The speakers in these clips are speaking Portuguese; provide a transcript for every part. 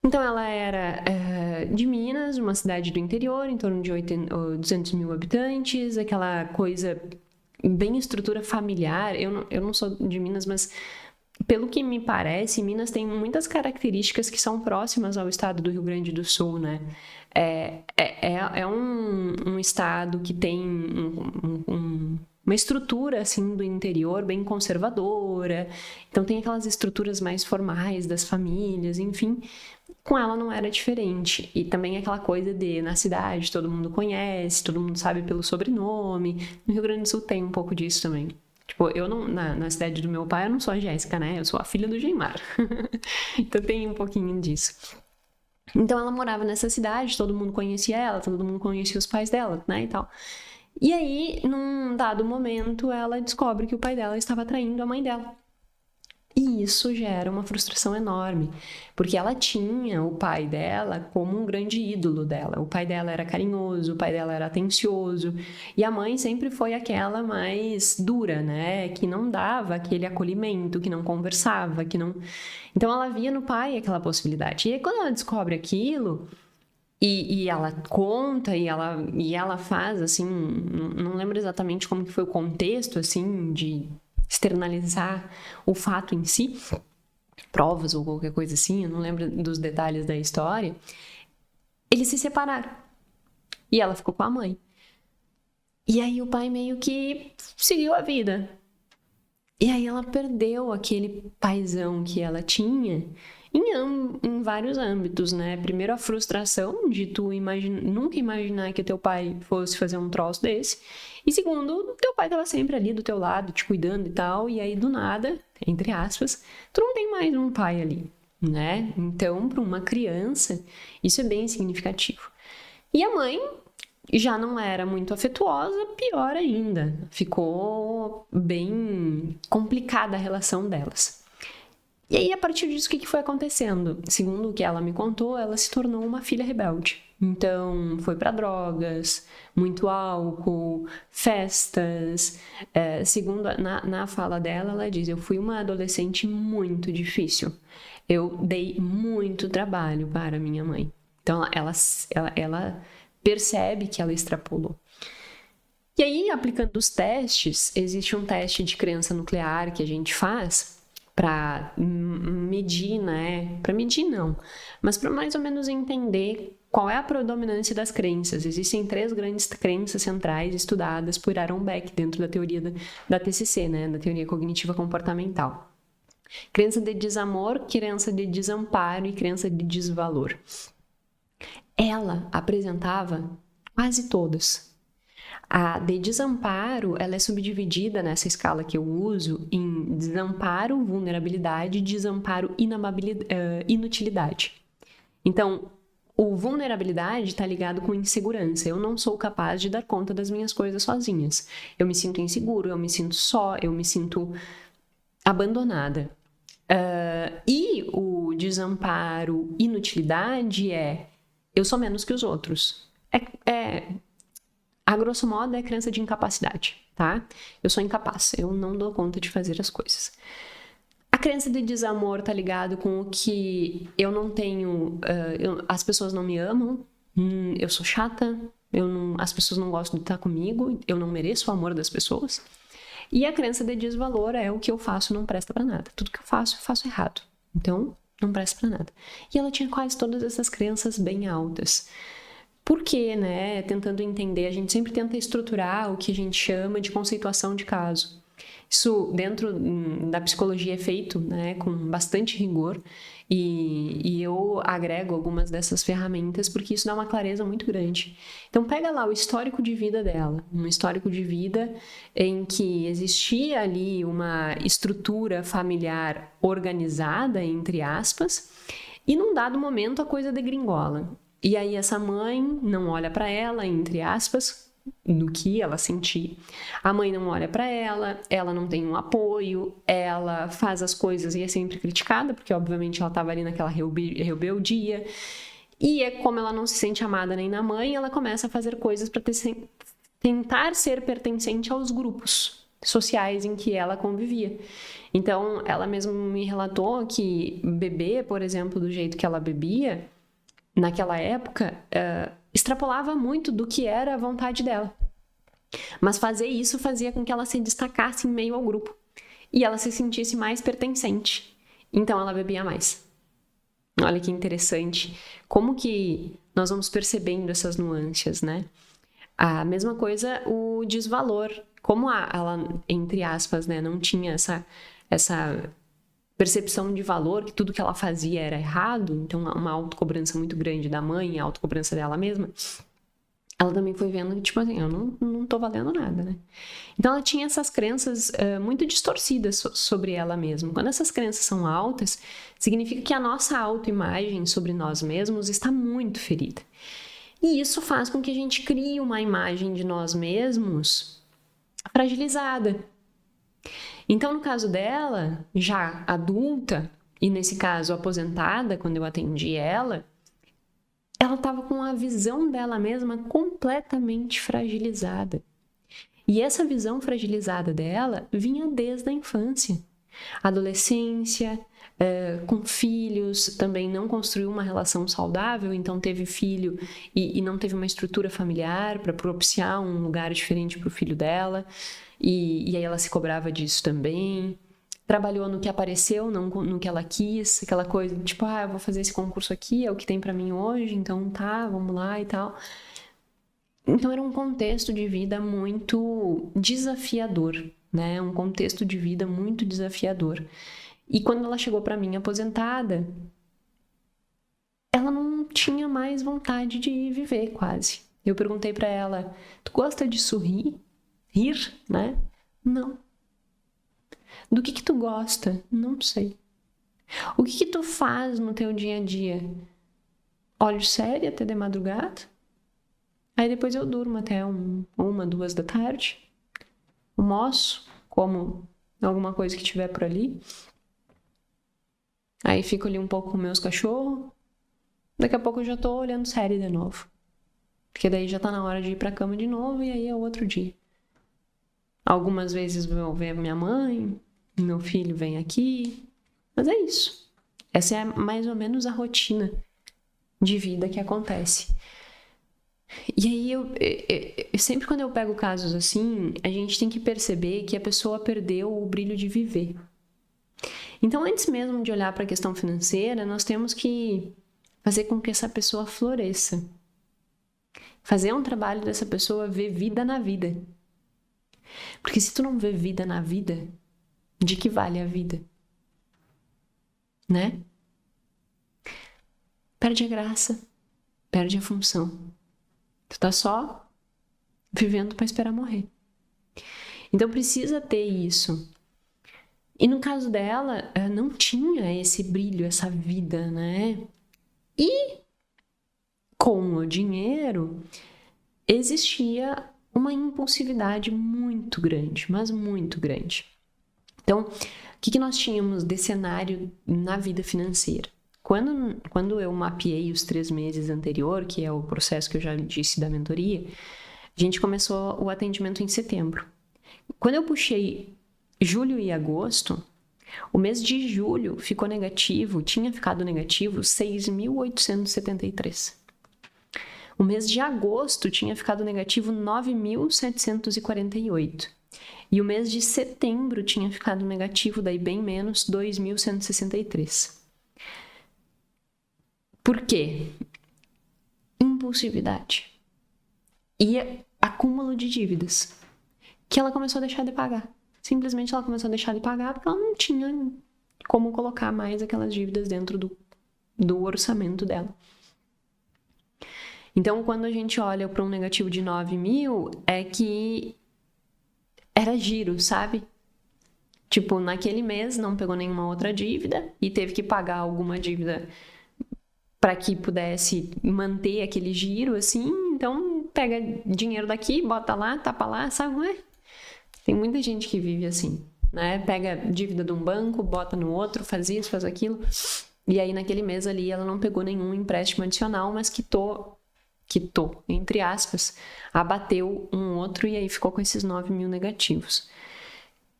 Então, ela era de Minas, uma cidade do interior, em torno de 200 mil habitantes, aquela coisa bem estrutura familiar. Eu não sou de Minas, mas pelo que me parece, Minas tem muitas características que são próximas ao estado do Rio Grande do Sul, né? É um estado que tem uma estrutura, assim, do interior bem conservadora. Então, tem aquelas estruturas mais formais das famílias, enfim. Com ela não era diferente. E também aquela coisa de, na cidade, todo mundo conhece, todo mundo sabe pelo sobrenome. No Rio Grande do Sul tem um pouco disso também. Tipo, eu não, na cidade do meu pai, eu não sou a Jéssica, né? Eu sou a filha do Geimar. Então tem um pouquinho disso. Então ela morava nessa cidade, todo mundo conhecia ela, todo mundo conhecia os pais dela, né, e tal. E aí, num dado momento, ela descobre que o pai dela estava traindo a mãe dela. E isso gera uma frustração enorme, porque ela tinha o pai dela como um grande ídolo dela. O pai dela era carinhoso, o pai dela era atencioso, e a mãe sempre foi aquela mais dura, né? Que não dava aquele acolhimento, que não conversava, que não. Então ela via no pai aquela possibilidade. E aí, quando ela descobre aquilo, e ela conta e ela faz assim, não lembro exatamente como que foi o contexto assim de externalizar o fato em si, provas ou qualquer coisa assim, eu não lembro dos detalhes da história. Eles se separaram e ela ficou com a mãe. E aí o pai meio que seguiu a vida. E aí ela perdeu aquele paizão que ela tinha em vários âmbitos, né? Primeiro a frustração de tu nunca imaginar que teu pai fosse fazer um troço desse. E segundo, teu pai tava sempre ali do teu lado, te cuidando e tal. E aí do nada, entre aspas, tu não tem mais um pai ali, né? Então, para uma criança, isso é bem significativo. E a mãe já não era muito afetuosa, pior ainda. Ficou bem complicada a relação delas. E aí, a partir disso, o que foi acontecendo? Segundo o que ela me contou, ela se tornou uma filha rebelde. Então, foi para drogas, muito álcool, festas. Segundo na fala dela, ela diz: eu fui uma adolescente muito difícil. Eu dei muito trabalho para minha mãe. Então, ela percebe que ela extrapolou. E aí, aplicando os testes, existe um teste de crença nuclear que a gente faz para medir, né? Para medir não, mas para mais ou menos entender qual é a predominância das crenças. Existem 3 grandes crenças centrais estudadas por Aaron Beck dentro da teoria da TCC, né? Da teoria cognitiva comportamental. Crença de desamor, crença de desamparo e crença de desvalor. Ela apresentava quase todas. A de desamparo, ela é subdividida nessa escala que eu uso em desamparo, vulnerabilidade, desamparo, inutilidade. Então, o vulnerabilidade está ligado com insegurança. Eu não sou capaz de dar conta das minhas coisas sozinhas. Eu me sinto inseguro, eu me sinto só, eu me sinto abandonada. E o desamparo, inutilidade eu sou menos que os outros. A grosso modo, é crença de incapacidade, tá? Eu sou incapaz, eu não dou conta de fazer as coisas. A crença de desamor tá ligado com o que eu não tenho... as pessoas não me amam, eu sou chata, as pessoas não gostam de estar comigo, eu não mereço o amor das pessoas. E a crença de desvalor é o que eu faço não presta pra nada. Tudo que eu faço errado. Então, não presta pra nada. E ela tinha quase todas essas crenças bem altas. Por quê, né? Tentando entender, a gente sempre tenta estruturar o que a gente chama de conceituação de caso. Isso dentro da psicologia é feito, né, com bastante rigor e eu agrego algumas dessas ferramentas porque isso dá uma clareza muito grande. Então pega lá o histórico de vida dela, um histórico de vida em que existia ali uma estrutura familiar organizada, entre aspas, e num dado momento a coisa degringola. E aí essa mãe não olha para ela, entre aspas, do que ela sentir. A mãe não olha para ela não tem um apoio, ela faz as coisas e é sempre criticada, porque obviamente ela estava ali naquela rebeldia. E é como ela não se sente amada nem na mãe, ela começa a fazer coisas para tentar ser pertencente aos grupos. sociais em que ela convivia. Então, ela mesma me relatou que beber, por exemplo, do jeito que ela bebia, naquela época, extrapolava muito do que era a vontade dela. Mas fazer isso fazia com que ela se destacasse em meio ao grupo. E ela se sentisse mais pertencente. Então, ela bebia mais. Olha que interessante. Como que nós vamos percebendo essas nuances, né? A mesma coisa, o desvalor. Como ela, entre aspas, né, não tinha essa percepção de valor, que tudo que ela fazia era errado, então uma autocobrança muito grande da mãe, a autocobrança dela mesma, ela também foi vendo que, tipo assim, eu não tô valendo nada, né? Então ela tinha essas crenças muito distorcidas sobre ela mesma. Quando essas crenças são altas, significa que a nossa autoimagem sobre nós mesmos está muito ferida. E isso faz com que a gente crie uma imagem de nós mesmos fragilizada. Então, no caso dela, já adulta, e nesse caso aposentada, quando eu atendi ela estava com a visão dela mesma completamente fragilizada. E essa visão fragilizada dela vinha desde a infância. Adolescência, com filhos, também não construiu uma relação saudável, então teve filho e não teve uma estrutura familiar para propiciar um lugar diferente para o filho dela, e aí ela se cobrava disso também. Trabalhou no que apareceu, não no que ela quis, aquela coisa, tipo, eu vou fazer esse concurso aqui, é o que tem para mim hoje, então tá, vamos lá e tal. Então era um contexto de vida muito desafiador, né? Um contexto de vida muito desafiador. E quando ela chegou para mim aposentada, ela não tinha mais vontade de viver, quase. Eu perguntei para ela, tu gosta de sorrir? Rir, né? Não. Do que tu gosta? Não sei. O que tu faz no teu dia a dia? Olho sério até de madrugada? Aí depois eu durmo até 1, 2 da tarde. Almoço, como alguma coisa que tiver por ali. Aí fico ali um pouco com meus cachorros. Daqui a pouco eu já tô olhando série de novo. Porque daí já tá na hora de ir pra cama de novo e aí é outro dia. Algumas vezes vou ver minha mãe, meu filho vem aqui. Mas é isso. Essa é mais ou menos a rotina de vida que acontece. E aí, eu sempre quando eu pego casos assim, a gente tem que perceber que a pessoa perdeu o brilho de viver. Então, antes mesmo de olhar para a questão financeira, nós temos que fazer com que essa pessoa floresça. Fazer um trabalho dessa pessoa ver vida na vida. Porque se tu não vê vida na vida, de que vale a vida? Né? Perde a graça, perde a função. Tu tá só vivendo para esperar morrer. Então precisa ter isso. E no caso dela, não tinha esse brilho, essa vida, né? E com o dinheiro existia uma impulsividade muito grande, mas muito grande. Então, o que nós tínhamos de cenário na vida financeira? Quando eu mapeei os 3 meses anterior, que é o processo que eu já disse da mentoria, a gente começou o atendimento em setembro. Quando eu puxei julho e agosto, o mês de julho ficou negativo, tinha ficado negativo 6.873. O mês de agosto tinha ficado negativo 9.748. E o mês de setembro tinha ficado negativo, daí bem menos, 2.163. Por quê? Impulsividade. E acúmulo de dívidas, que ela começou a deixar de pagar. Simplesmente ela começou a deixar de pagar porque ela não tinha como colocar mais aquelas dívidas dentro do orçamento dela. Então, quando a gente olha para um negativo de 9.000, é que era giro, sabe? Tipo, naquele mês não pegou nenhuma outra dívida e teve que pagar alguma dívida para que pudesse manter aquele giro, assim. Então, pega dinheiro daqui, bota lá, tapa lá, sabe? Ué? Tem muita gente que vive assim, né? Pega dívida de um banco, bota no outro, faz isso, faz aquilo. E aí, naquele mês ali, ela não pegou nenhum empréstimo adicional, mas quitou, entre aspas, abateu um outro e aí ficou com esses 9.000 negativos.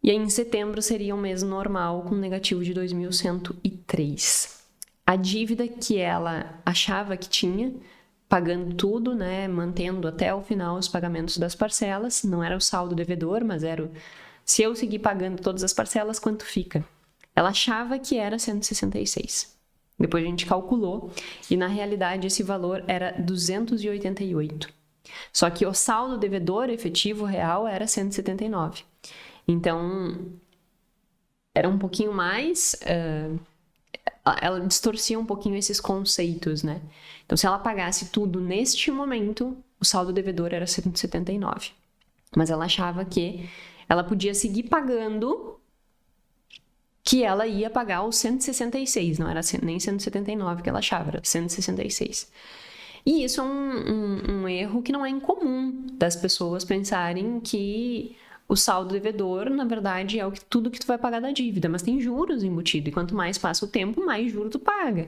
E aí, em setembro, seria um mês normal, com negativo de 2.103. A dívida que ela achava que tinha, pagando tudo, né, mantendo até o final os pagamentos das parcelas, não era o saldo devedor, mas era se eu seguir pagando todas as parcelas, quanto fica? Ela achava que era 166. Depois a gente calculou e, na realidade, esse valor era 288. Só que o saldo devedor efetivo real era 179. Então, era um pouquinho mais... ela distorcia um pouquinho esses conceitos, né? Então, se ela pagasse tudo neste momento, o saldo devedor era 179. Mas ela achava que ela podia seguir pagando, que ela ia pagar os 166. Não era nem 179 que ela achava, era 166. E isso é um erro que não é incomum das pessoas pensarem que o saldo devedor, na verdade, é tudo que tu vai pagar da dívida, mas tem juros embutido, e quanto mais passa o tempo, mais juros tu paga.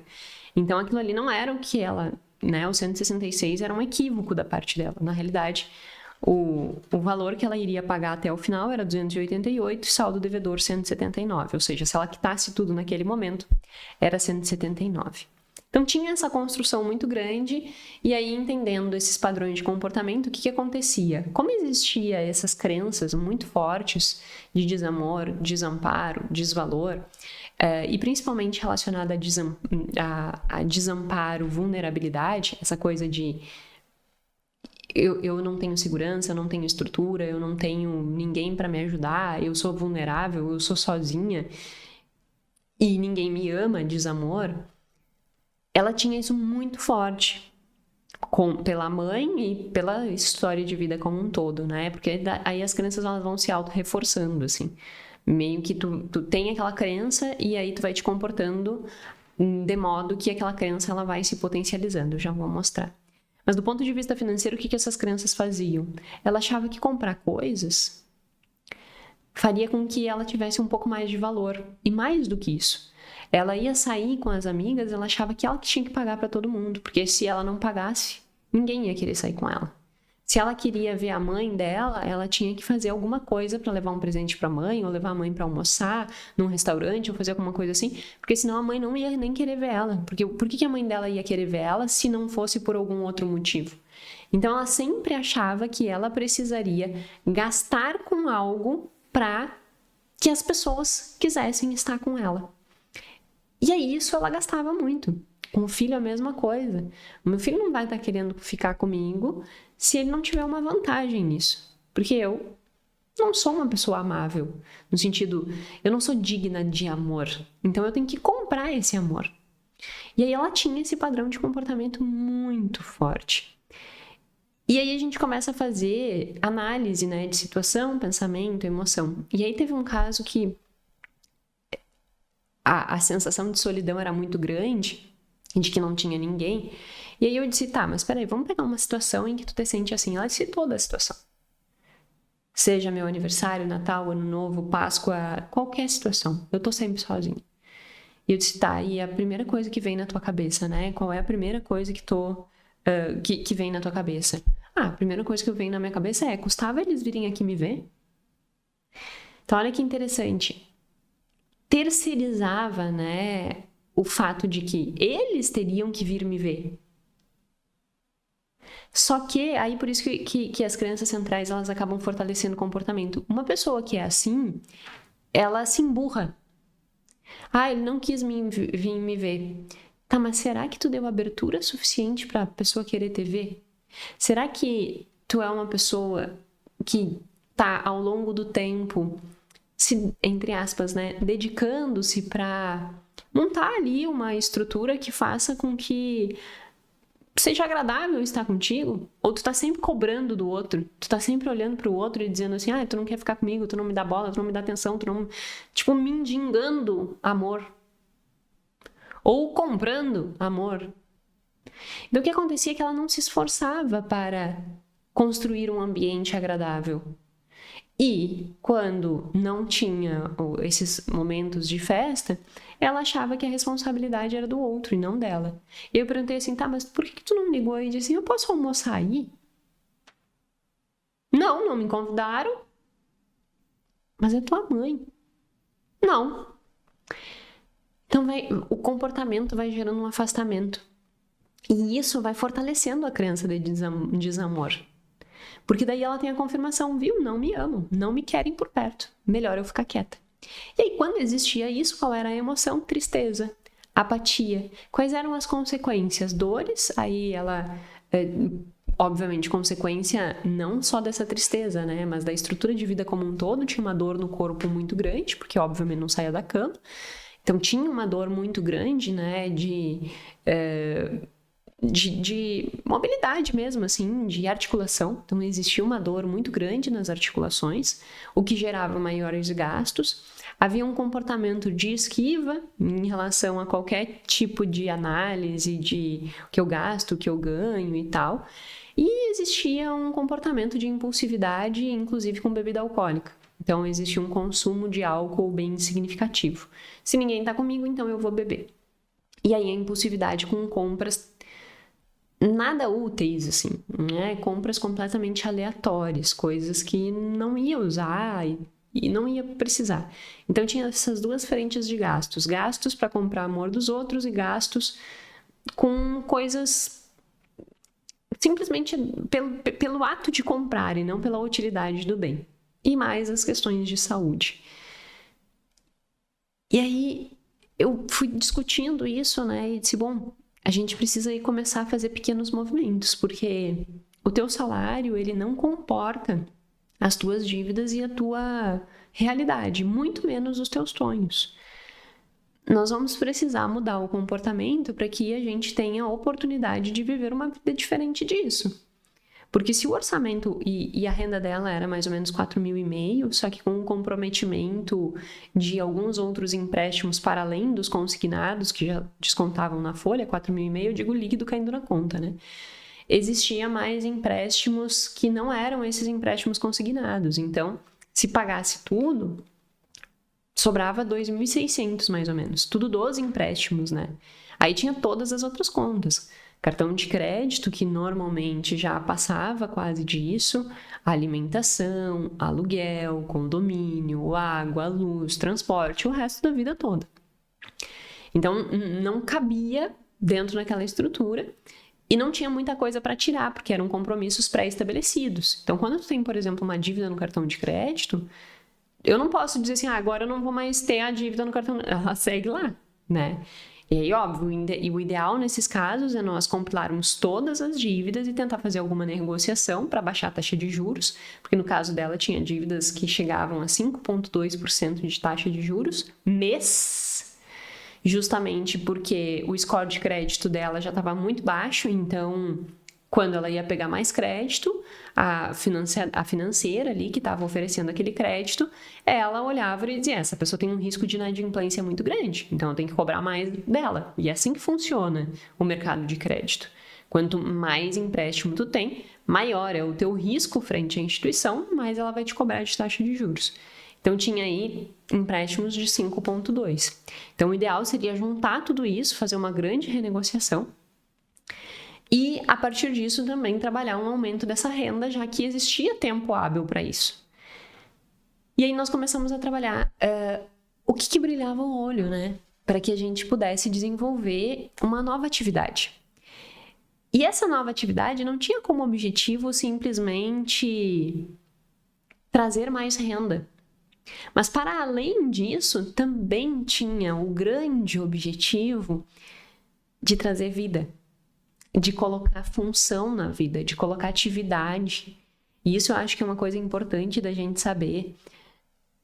Então, aquilo ali não era o que ela, né, o 166 era um equívoco da parte dela. Na realidade, o valor que ela iria pagar até o final era 288, saldo devedor 179, ou seja, se ela quitasse tudo naquele momento, era 179. Então, tinha essa construção muito grande, e aí, entendendo esses padrões de comportamento, o que acontecia? Como existia essas crenças muito fortes de desamor, desamparo, desvalor, e principalmente relacionada a desamparo, vulnerabilidade, essa coisa de eu não tenho segurança, eu não tenho estrutura, eu não tenho ninguém para me ajudar, eu sou vulnerável, eu sou sozinha, e ninguém me ama, desamor... Ela tinha isso muito forte pela mãe e pela história de vida como um todo, né? Porque aí as crenças elas vão se auto-reforçando, assim. Meio que tu tem aquela crença e aí tu vai te comportando de modo que aquela crença ela vai se potencializando. Eu já vou mostrar. Mas do ponto de vista financeiro, o que essas crenças faziam? Ela achava que comprar coisas faria com que ela tivesse um pouco mais de valor. E mais do que isso, ela ia sair com as amigas, ela achava que ela tinha que pagar para todo mundo, porque se ela não pagasse, ninguém ia querer sair com ela. Se ela queria ver a mãe dela, ela tinha que fazer alguma coisa para levar um presente para a mãe, ou levar a mãe para almoçar num restaurante, ou fazer alguma coisa assim, porque senão a mãe não ia nem querer ver ela. Porque por que a mãe dela ia querer ver ela se não fosse por algum outro motivo? Então ela sempre achava que ela precisaria gastar com algo para que as pessoas quisessem estar com ela. E aí isso ela gastava muito. Com o filho a mesma coisa. O meu filho não vai estar querendo ficar comigo se ele não tiver uma vantagem nisso. Porque eu não sou uma pessoa amável. No sentido, eu não sou digna de amor. Então eu tenho que comprar esse amor. E aí ela tinha esse padrão de comportamento muito forte. E aí a gente começa a fazer análise, né, de situação, pensamento, emoção. E aí teve um caso que a sensação de solidão era muito grande, de que não tinha ninguém. E aí eu disse, tá, mas peraí, vamos pegar uma situação em que tu te sente assim. Ela disse toda a situação. Seja meu aniversário, Natal, Ano Novo, Páscoa, qualquer situação. Eu tô sempre sozinha. E eu disse, tá, e a primeira coisa que vem na tua cabeça, né? Qual é a primeira coisa que vem na tua cabeça? Ah, a primeira coisa que vem na minha cabeça é, custava eles virem aqui me ver? Então, olha que interessante. Terceirizava, né, o fato de que eles teriam que vir me ver. Só que, aí por isso que as crenças centrais, elas acabam fortalecendo o comportamento. Uma pessoa que é assim, ela se emburra. Ah, ele não quis vir me ver. Tá, mas será que tu deu abertura suficiente para a pessoa querer te ver? Será que tu é uma pessoa que tá ao longo do tempo entre aspas, né, dedicando-se para montar ali uma estrutura que faça com que seja agradável estar contigo? Ou tu tá sempre cobrando do outro? Tu tá sempre olhando pro outro e dizendo assim, tu não quer ficar comigo, tu não me dá bola, tu não me dá atenção, tu não... Tipo, mendigando amor. Ou comprando amor. Então, o que acontecia é que ela não se esforçava para construir um ambiente agradável. E quando não tinha esses momentos de festa, ela achava que a responsabilidade era do outro e não dela. E eu perguntei assim, tá, mas por que tu não me ligou e disse assim, eu posso almoçar aí? Não me convidaram. Mas é tua mãe. Não. Então o comportamento vai gerando um afastamento. E isso vai fortalecendo a crença de desamor. Porque daí ela tem a confirmação, viu? Não me amam, não me querem por perto. Melhor eu ficar quieta. E aí, quando existia isso, qual era a emoção? Tristeza, apatia. Quais eram as consequências? Dores, aí ela... obviamente, consequência não só dessa tristeza, né? Mas da estrutura de vida como um todo, tinha uma dor no corpo muito grande, porque obviamente não saía da cama. Então, tinha uma dor muito grande, né? De mobilidade mesmo, assim, de articulação. Então, existia uma dor muito grande nas articulações, o que gerava maiores gastos. Havia um comportamento de esquiva em relação a qualquer tipo de análise de o que eu gasto, o que eu ganho e tal. E existia um comportamento de impulsividade, inclusive com bebida alcoólica. Então, existia um consumo de álcool bem significativo. Se ninguém tá comigo, então eu vou beber. E aí a impulsividade com compras nada úteis, assim, né? Compras completamente aleatórias, coisas que não ia usar e não ia precisar. Então tinha essas duas frentes de gastos. Gastos para comprar amor dos outros e gastos com coisas simplesmente pelo ato de comprar e não pela utilidade do bem. E mais as questões de saúde. E aí eu fui discutindo isso, né? E disse, bom, a gente precisa aí começar a fazer pequenos movimentos, porque o teu salário, ele não comporta as tuas dívidas e a tua realidade, muito menos os teus sonhos. Nós vamos precisar mudar o comportamento para que a gente tenha a oportunidade de viver uma vida diferente disso. Porque se o orçamento e a renda dela era mais ou menos 4.500, só que com o comprometimento de alguns outros empréstimos para além dos consignados, que já descontavam na folha, 4.500, eu digo líquido caindo na conta, né? Existia mais empréstimos que não eram esses empréstimos consignados. Então, se pagasse tudo, sobrava 2.600 mais ou menos. Tudo 12 empréstimos, né? Aí tinha todas as outras contas. Cartão de crédito, que normalmente já passava quase disso, alimentação, aluguel, condomínio, água, luz, transporte, o resto da vida toda. Então, não cabia dentro daquela estrutura e não tinha muita coisa para tirar, porque eram compromissos pré-estabelecidos. Então, quando tu tem, por exemplo, uma dívida no cartão de crédito, eu não posso dizer assim, agora eu não vou mais ter a dívida no cartão, ela segue lá, né? E aí, óbvio, o ideal nesses casos é nós compilarmos todas as dívidas e tentar fazer alguma negociação para baixar a taxa de juros, porque no caso dela tinha dívidas que chegavam a 5,2% de taxa de juros mês, justamente porque o score de crédito dela já estava muito baixo, então quando ela ia pegar mais crédito, a financeira ali que estava oferecendo aquele crédito, ela olhava e dizia, essa pessoa tem um risco de inadimplência muito grande, então eu tenho que cobrar mais dela. E é assim que funciona o mercado de crédito. Quanto mais empréstimo tu tem, maior é o teu risco frente à instituição, mais ela vai te cobrar de taxa de juros. Então tinha aí empréstimos de 5,2. Então o ideal seria juntar tudo isso, fazer uma grande renegociação, e, a partir disso, também trabalhar um aumento dessa renda, já que existia tempo hábil para isso. E aí nós começamos a trabalhar o que brilhava o olho, né? Para que a gente pudesse desenvolver uma nova atividade. E essa nova atividade não tinha como objetivo simplesmente trazer mais renda. Mas, para além disso, também tinha o grande objetivo de trazer vida, de colocar função na vida, de colocar atividade. E isso eu acho que é uma coisa importante da gente saber.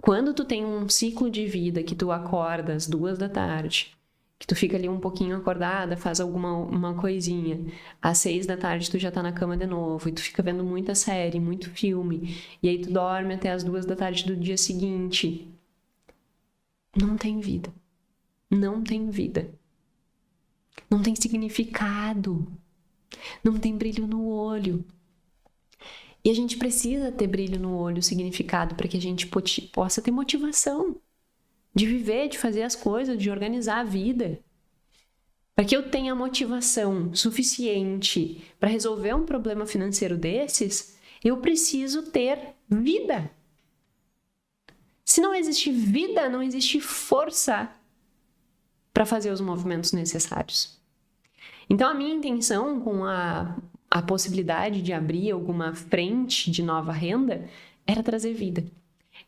Quando tu tem um ciclo de vida que tu acorda às 2 da tarde, que tu fica ali um pouquinho acordada, faz uma coisinha, às 6 da tarde tu já tá na cama de novo, e tu fica vendo muita série, muito filme, e aí tu dorme até às 2 da tarde do dia seguinte. Não tem vida. Não tem vida. Não tem significado, não tem brilho no olho. E a gente precisa ter brilho no olho, significado, para que a gente possa ter motivação de viver, de fazer as coisas, de organizar a vida. Para que eu tenha motivação suficiente para resolver um problema financeiro desses, eu preciso ter vida. Se não existe vida, não existe força para fazer os movimentos necessários. Então, a minha intenção com a possibilidade de abrir alguma frente de nova renda era trazer vida.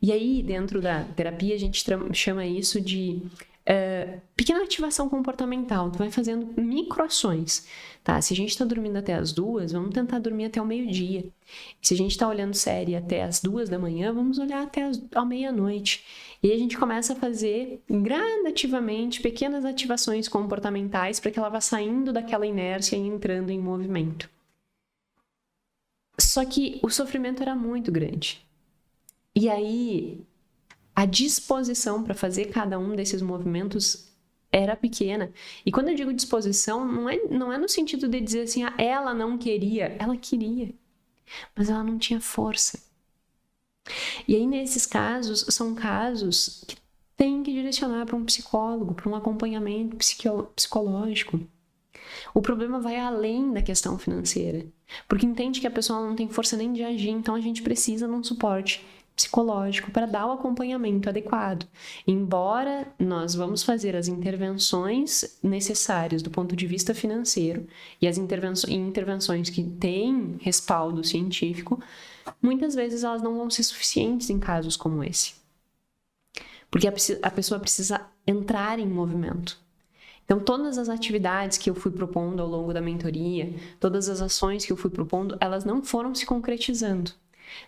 E aí, dentro da terapia, a gente chama isso de pequena ativação comportamental. Tu vai fazendo microações, tá? Se a gente tá dormindo até as 2, vamos tentar dormir até o meio-dia. Se a gente tá olhando série até as 2 da manhã, vamos olhar até a meia-noite. E aí a gente começa a fazer gradativamente pequenas ativações comportamentais para que ela vá saindo daquela inércia e entrando em movimento. Só que o sofrimento era muito grande. E aí, a disposição para fazer cada um desses movimentos era pequena. E quando eu digo disposição, não é no sentido de dizer assim, ela não queria. Ela queria, mas ela não tinha força. E aí, nesses casos, são casos que tem que direcionar para um psicólogo, para um acompanhamento psicológico. O problema vai além da questão financeira, porque entende que a pessoa não tem força nem de agir, então a gente precisa de um suporte psicológico para dar o acompanhamento adequado. Embora nós vamos fazer as intervenções necessárias do ponto de vista financeiro e as intervenções que têm respaldo científico, muitas vezes elas não vão ser suficientes em casos como esse. Porque a pessoa precisa entrar em movimento. Então, todas as atividades que eu fui propondo ao longo da mentoria, todas as ações que eu fui propondo, elas não foram se concretizando.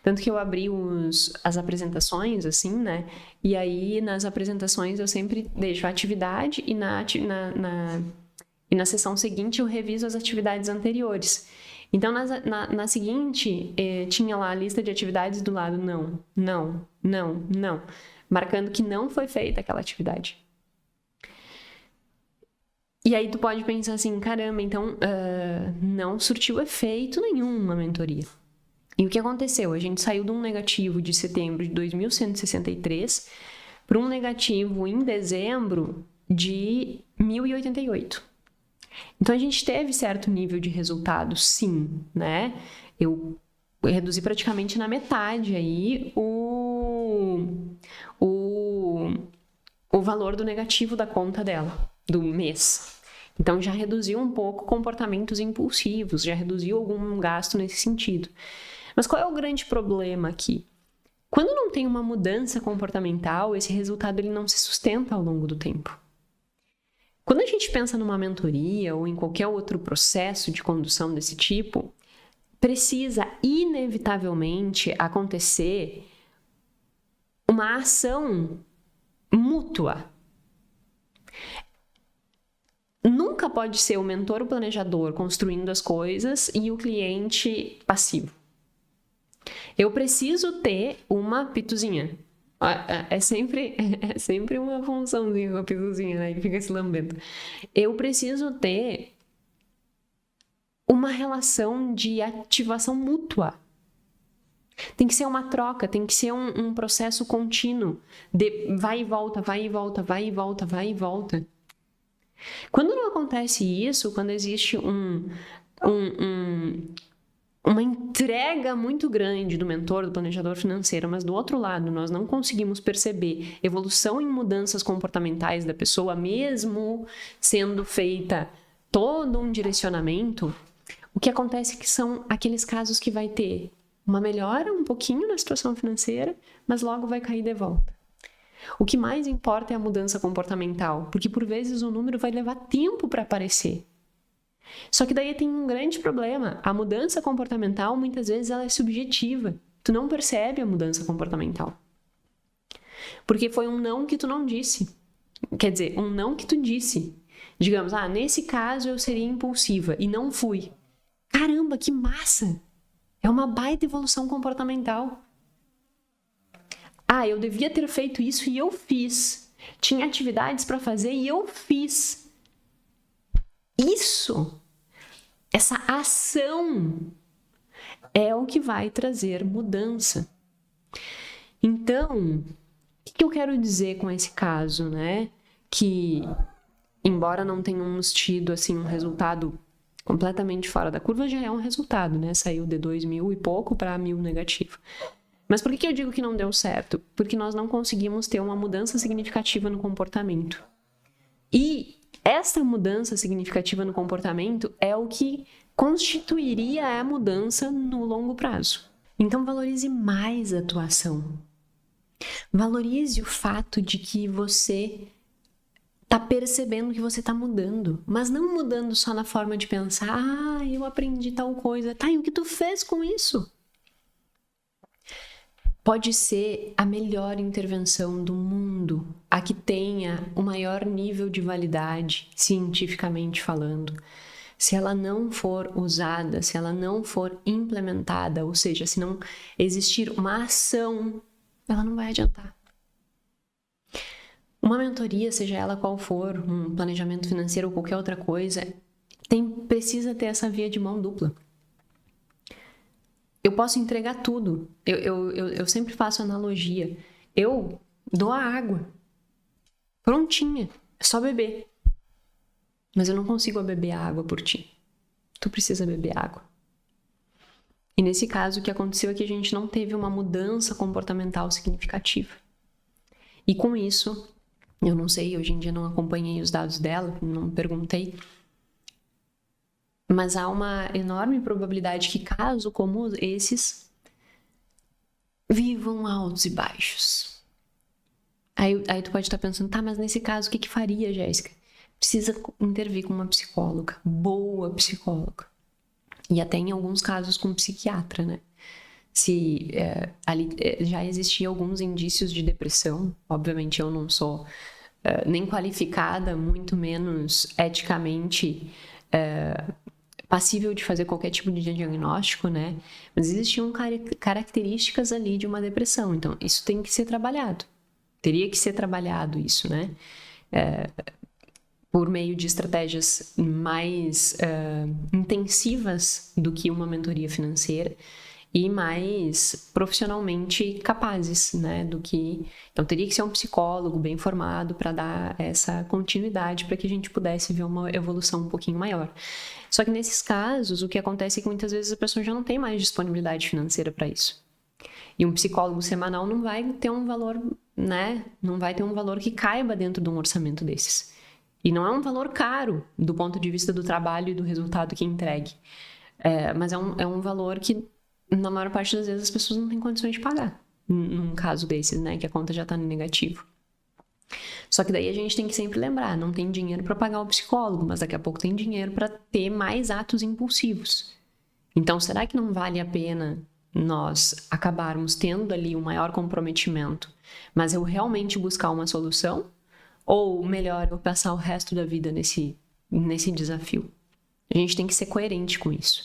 Tanto que eu abri as apresentações, assim, né? E aí, nas apresentações, eu sempre deixo a atividade e na sessão seguinte eu reviso as atividades anteriores. Então, na seguinte, tinha lá a lista de atividades do lado não, marcando que não foi feita aquela atividade. E aí tu pode pensar assim, caramba, então não surtiu efeito nenhum a mentoria. E o que aconteceu? A gente saiu de um negativo de setembro de 2.163 para um negativo em dezembro de 1.088. Então a gente teve certo nível de resultado, sim, né? Eu reduzi praticamente na metade aí o valor do negativo da conta dela, do mês. Então já reduziu um pouco comportamentos impulsivos, já reduziu algum gasto nesse sentido. Mas qual é o grande problema aqui? Quando não tem uma mudança comportamental, esse resultado ele não se sustenta ao longo do tempo. Quando a gente pensa numa mentoria ou em qualquer outro processo de condução desse tipo, precisa inevitavelmente acontecer uma ação mútua. Nunca pode ser o mentor, o planejador construindo as coisas e o cliente passivo. Eu preciso ter uma pituzinha. É sempre uma funçãozinha com a pituzinha, né? Que fica se lambendo. Eu preciso ter uma relação de ativação mútua. Tem que ser uma troca, tem que ser um processo contínuo de vai e volta, vai e volta, vai e volta, vai e volta. Quando não acontece isso, quando existe uma entrega muito grande do mentor, do planejador financeiro, mas do outro lado nós não conseguimos perceber evolução em mudanças comportamentais da pessoa, mesmo sendo feita todo um direcionamento, o que acontece é que são aqueles casos que vai ter uma melhora um pouquinho na situação financeira, mas logo vai cair de volta. O que mais importa é a mudança comportamental, porque por vezes o número vai levar tempo para aparecer. Só que daí tem um grande problema. A mudança comportamental, muitas vezes, ela é subjetiva. Tu não percebe a mudança comportamental. Porque foi um não que tu não disse. Quer dizer, um não que tu disse. Digamos, nesse caso eu seria impulsiva e não fui. Caramba, que massa! É uma baita evolução comportamental. Eu devia ter feito isso e eu fiz. Tinha atividades para fazer e eu fiz. Isso, essa ação é o que vai trazer mudança. Então, o que eu quero dizer com esse caso, né? Que, embora não tenhamos tido assim um resultado completamente fora da curva, já é um resultado, né? Saiu de 2.000 e pouco para 1.000 negativo. Mas por que eu digo que não deu certo? Porque nós não conseguimos ter uma mudança significativa no comportamento. E esta mudança significativa no comportamento é o que constituiria a mudança no longo prazo. Então, valorize mais a atuação. Valorize o fato de que você está percebendo que você está mudando, mas não mudando só na forma de pensar, eu aprendi tal coisa, tá, e o que tu fez com isso? Pode ser a melhor intervenção do mundo, a que tenha o maior nível de validade, cientificamente falando. Se ela não for usada, se ela não for implementada, ou seja, se não existir uma ação, ela não vai adiantar. Uma mentoria, seja ela qual for, um planejamento financeiro ou qualquer outra coisa, precisa ter essa via de mão dupla. Eu posso entregar tudo. Eu sempre faço analogia. Eu dou a água. Prontinha. É só beber. Mas eu não consigo beber a água por ti. Tu precisa beber água. E nesse caso, o que aconteceu é que a gente não teve uma mudança comportamental significativa. E com isso, eu não sei, hoje em dia não acompanhei os dados dela, não perguntei, mas há uma enorme probabilidade que casos como esses vivam altos e baixos. Aí tu pode estar pensando, tá, mas nesse caso o que faria, Jéssica? Precisa intervir com uma psicóloga, boa psicóloga. E até em alguns casos com um psiquiatra, né? Se ali já existiam alguns indícios de depressão, obviamente eu não sou nem qualificada, muito menos eticamente passível de fazer qualquer tipo de diagnóstico, né? Mas existiam características ali de uma depressão, então isso tem que ser trabalhado. Teria que ser trabalhado isso, né? Por meio de estratégias mais intensivas do que uma mentoria financeira e mais profissionalmente capazes, né, do que... Então, teria que ser um psicólogo bem formado para dar essa continuidade para que a gente pudesse ver uma evolução um pouquinho maior. Só que nesses casos, o que acontece é que muitas vezes a pessoa já não tem mais disponibilidade financeira para isso. E um psicólogo semanal não vai ter um valor, né, não vai ter um valor que caiba dentro de um orçamento desses. E não é um valor caro do ponto de vista do trabalho e do resultado que entregue. Mas é um valor que, na maior parte das vezes, as pessoas não têm condições de pagar. Num caso desses, né? Que a conta já está no negativo. Só que daí a gente tem que sempre lembrar, não tem dinheiro para pagar o psicólogo, mas daqui a pouco tem dinheiro para ter mais atos impulsivos. Então, será que não vale a pena nós acabarmos tendo ali um maior comprometimento, mas eu realmente buscar uma solução? Ou melhor, eu passar o resto da vida nesse desafio? A gente tem que ser coerente com isso.